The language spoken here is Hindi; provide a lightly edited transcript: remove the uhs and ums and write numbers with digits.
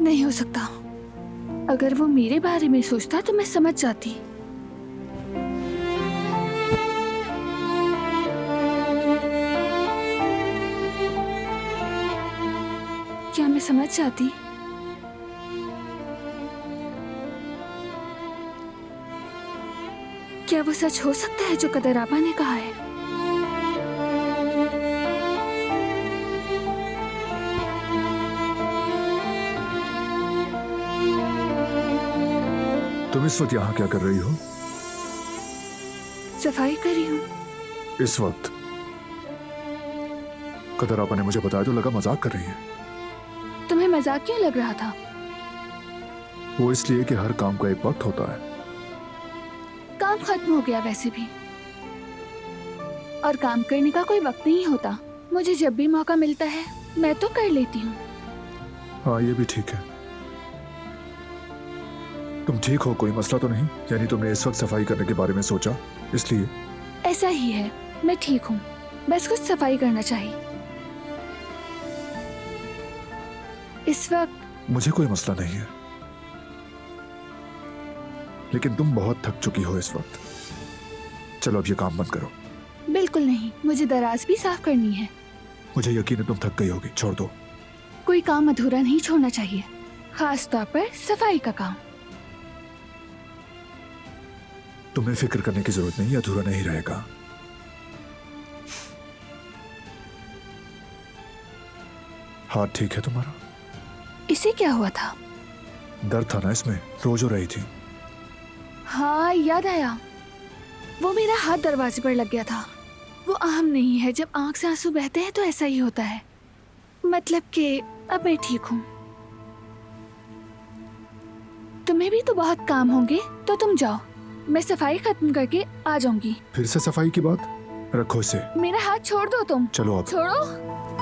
नहीं हो सकता। अगर वो मेरे बारे में सोचता तो मैं समझ जाती। क्या मैं समझ जाती? क्या वो सच हो सकता है जो कदर आपा ने कहा है? तुम इस वक्त यहाँ क्या कर रही हो? सफाई कर रही हूँ। इस वक्त? कदर आपा ने मुझे बताया तो लगा मजाक कर रही है। तुम्हें मजाक क्यों लग रहा था? वो इसलिए कि हर काम का एक वक्त होता है। काम खत्म हो गया वैसे भी, और काम करने का कोई वक्त नहीं होता। मुझे जब भी मौका मिलता है मैं तो कर लेती हूँ। हाँ, ये भी ठीक है। तुम ठीक हो? कोई मसला तो नहीं? यानी तुमने इस वक्त सफाई करने के बारे में सोचा इसलिए? ऐसा ही है, मैं ठीक हूँ, बस कुछ सफाई करना चाहिए इस वक्त। मुझे कोई मसला नहीं है, लेकिन तुम बहुत थक चुकी हो इस वक्त। चलो अब ये काम बंद करो। बिल्कुल नहीं, मुझे दराज भी साफ करनी है। मुझे यकीन है तुम थक गई होगी, छोड़ दो। कोई काम अधूरा नहीं छोड़ना चाहिए, खास तौर पर सफाई का काम। तुम्हें फिक्र करने की जरूरत नहीं, अधूरा नहीं रहेगा। हाथ ठीक है तुम्हारा? इसे क्या हुआ था? दर्द था ना इसमें, रोज हो रही थी। हाँ याद आया, वो मेरा हाथ दरवाजे पर लग गया था। वो आम नहीं है, जब आंख से आंसू बहते हैं तो ऐसा ही होता है। मतलब कि अब मैं ठीक हूँ। तुम्हें भी तो बहुत काम होंगे, तो तुम जाओ, मैं सफाई खत्म करके आ जाऊंगी। फिर से सफाई की बात? रखो इसे। मेरा हाथ छोड़ दो तुम। चलो अब। छोड़ो।